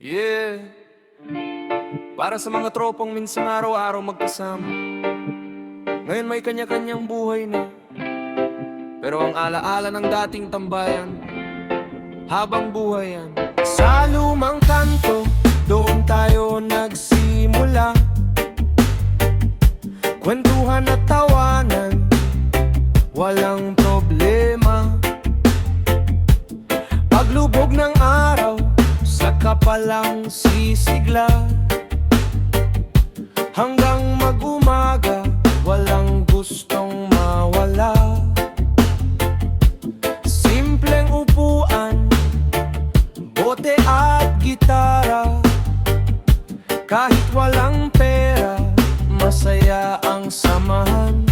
Yeah, para sa mga tropang minsan araw-araw magkasama. Ngayon may kanya-kanyang buhay na, pero ang alaala ng dating tambayan habang buhay yan. Sa lumang kanto, doon tayo nagsimula. Kwentuhan at tawanan, walang problema. Paglubog ng araw, saka palang sisigla. Hanggang mag-umaga, walang gustong mawala. Simpleng upuan, bote at gitara. Kahit walang pera, masaya ang samahan.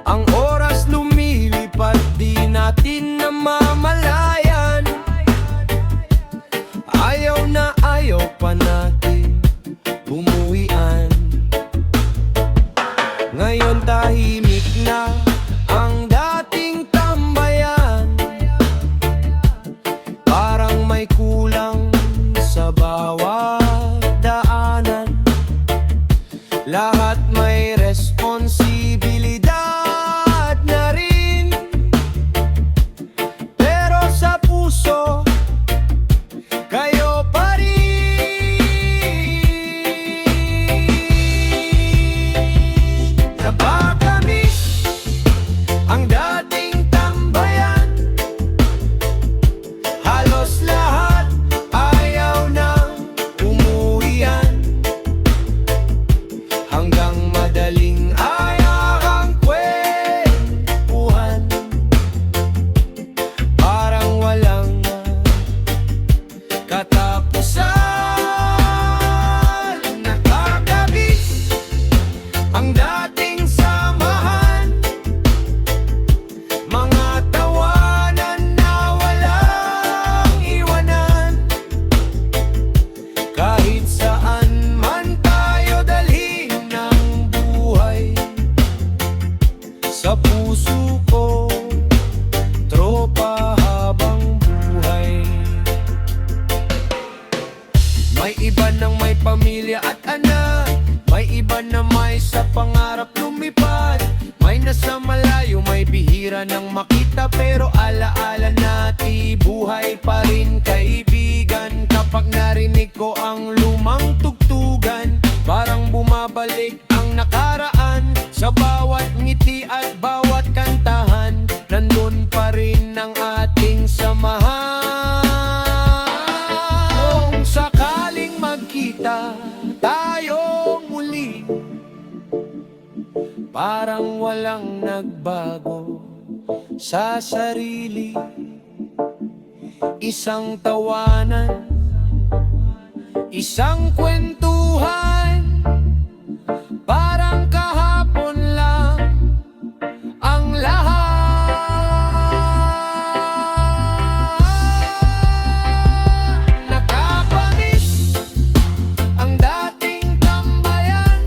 Ang oras lumilipat, di natin namamalayan. Ayaw na ayaw pa natin umuwian. Ngayon tahimik na ang dating tambayan. Parang may kulang sa bawat daanan. Lahat may responsibilidad na rin, pero sa puso kayo pa rin. Napakamiss ang dating tambayan. Halos lahat ayaw nang umuwian. Hanggang madaling araw ang kwentuhan. Parang walang katapusan. Nakakamiss ang dating samahan. Mga tawanan na walang iwanan. Kahit saan man tayo dalhin ng buhay, sa puso ko, tropa habang buhay. May iba nang may pamilya at anak, may iba na may sa pangarap lumipad. May nasa malayo, may bihira nang makita, pero alaala natin buhay pa rin kaibigan. Kapag narinig ko ang lumang tugtugan, parang bumabalik ang nakaraan. Sa bawat ngiti at bawat kantahan, nandun pa rin ang ating samahan. Kung sakaling magkita tayo muli, parang walang nagbago sa sarili. Isang tawanan, isang kwentuhan, parang kahapon lang ang lahat. Nakakamiss ang dating tambayan.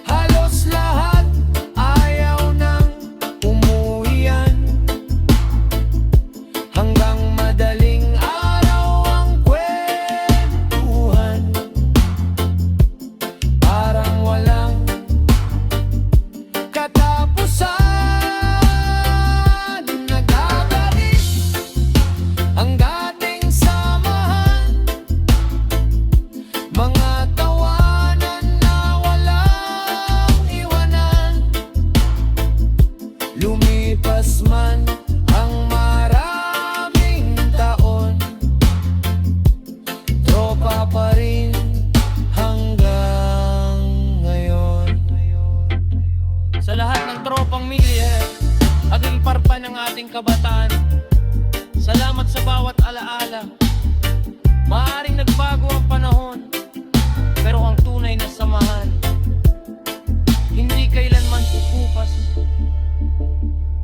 Halos lahat ayaw nang umuwian. Hanggang madaling araw ang kwentuhan. Parang walang katapusan. Nagkakamiss ang dating samahan. Mga tawanan na walang iwanan. Lumipas man ang maraming taon, tropa pa rin hanggang ngayon. Sa lahat ng tropang miliher, aging parpa ng ating kabataan, salamat sa bawat alaala. Maaring nagbago ang panahon, pero ang tunay na samahan hindi kailanman pupupas.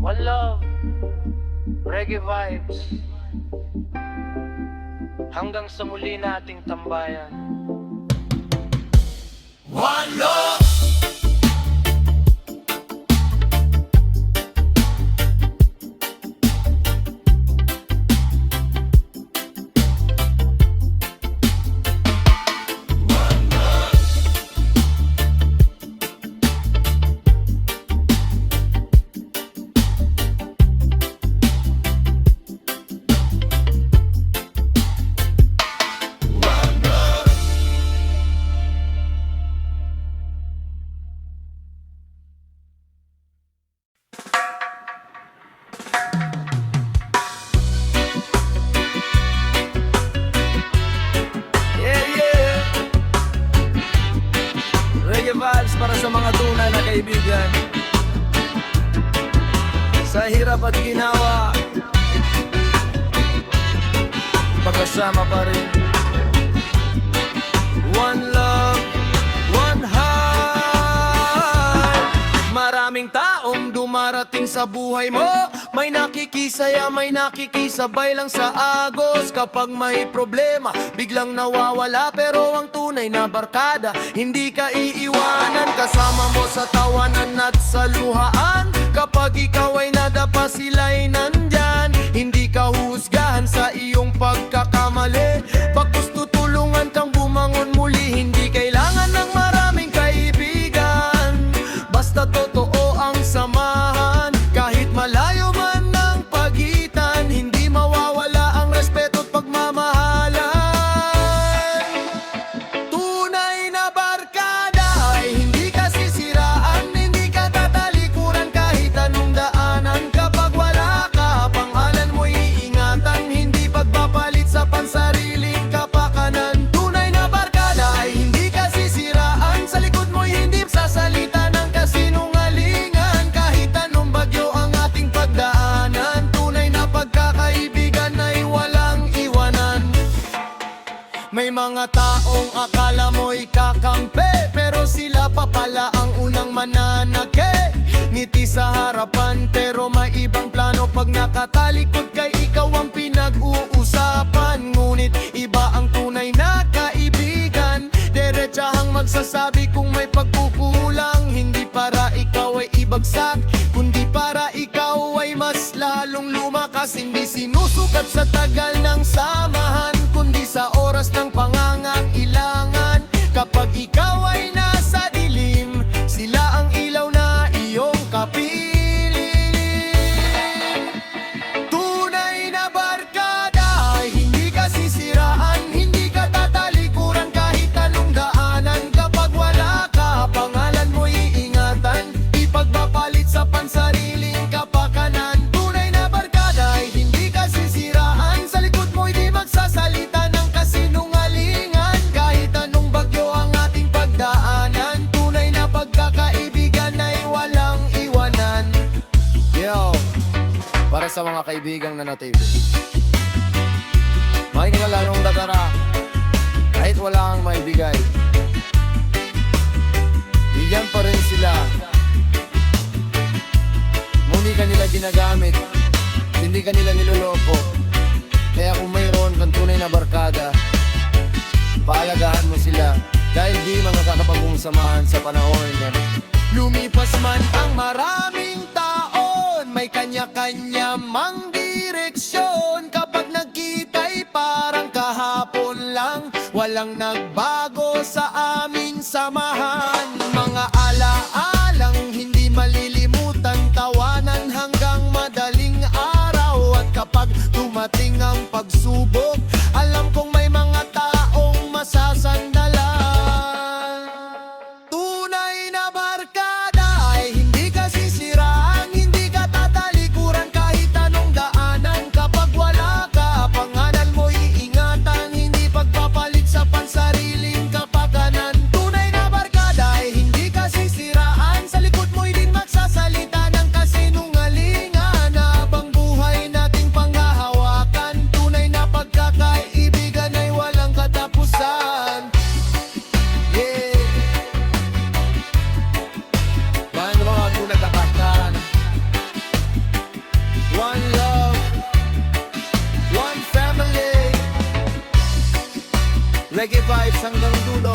One love, reggae vibes, hanggang sa muli nating tambayan. One love. magkasama pa rin. One love, one heart. Maraming taong dumarating sa buhay mo, may nakikisaya, may nakikisabay lang sa agos. Kapag may problema, biglang nawawala. Pero ang tunay na barkada, hindi ka iiwanan. Kasama mo sa tawanan at sa luhaan. Kapag ikaw ay nadapa, sila'y nandyan. Hindi ka husgahan sa iyong pagkakamali. Pag gusto tulungan kang bumangon muli, hindi kailangan ng maraming kaibigan. Basta totoo ang samahan. Kahit malayo man ng pagitan, hindi mawawala ang respeto at pagmamahalan. Tunay na barkada ay hindi ka sisiraan, hindi ka tatalikuran kahit anong daanan. Kapag wala ka, pangalan mo iingatan, hindi pagpapalit sa pansariling kapakanan. Tunay na barkada ay hindi ka sisiraan, sa likod mo hindi sasalita ng kasinungalingan. Kahit anong bagyo ang ating pagdaanan, tunay na pagkakaibigan ay walang iwanan. May mga taong akala mo'y kakampi, pero sila pa pala ang unang mananaki. Ngiti sa harapan pero may ibang plano. Pag nakatalikod kay ikaw ang pinag-uusapan. Ngunit iba ang tunay na kaibigan, diretsahang magsasabi kung may pagkukulang. Hindi para ikaw ay ibagsak, kundi para ikaw ay mas lalong lumakas. Hindi sinusukat sa tagal ng samahan, kundi sa oras ng pangangailangan. Kapag ikaw ay nasa dilim, sila ang ilaw na iyong kapiling. Tunay na barkada ay hindi ka sisiraan, hindi ka tatalikuran kahit anong daanan. Kapag wala ka, pangalan mo iingatan, ipagpapalit sa pansariling kapakanan. Tunay na barkada ay hindi ka sisiraan, sa likod mo hindi magsasalita ng kasinungalingan. Kahit anong bagyo ang ating pagdaanan, tunay na pagkakaibigan ay walang iwanan. Yo, para sa mga kaibigang nanatili, makinig ka larong datara, kahit wala kang maibigay, bigyan pa rin sila. Hindi ka nila ginagamit, hindi ka nila niloloko. Kaya kung mayroon kang tunay na barkada, pahalagahan mo sila, dahil di mga kakapagong samahan sa panahon yan. Lumipas man ang maraming taon, may kanya-kanya mang direksyon. Kapag nagkita'y parang kahapon lang, walang nagbago sa aming samahan. Mga alaalang hindi malilimutan, tawanan hanggang madaling araw. At kapag dumating ang pagsubok, alam kong may mga taong masasandalan. Tunay na barkada ay hindi ka sisiraan, hindi ka tatalikuran kahit anong daanan. Kapag wala ka, pangalan mo iingatan, hindi pagpapalit sa pansariling kapakanan. Tunay na barkada ay hindi ka sisiraan, sa likod mo hindi magsasalita ng kasinungalingan. Habang buhay nating panghahawakan, tunay na pagkakaibigan ay walang katapusan. Yeah. Bahan ng mga nagkakatan. One love, one family. Reggae vibes hanggang dulo.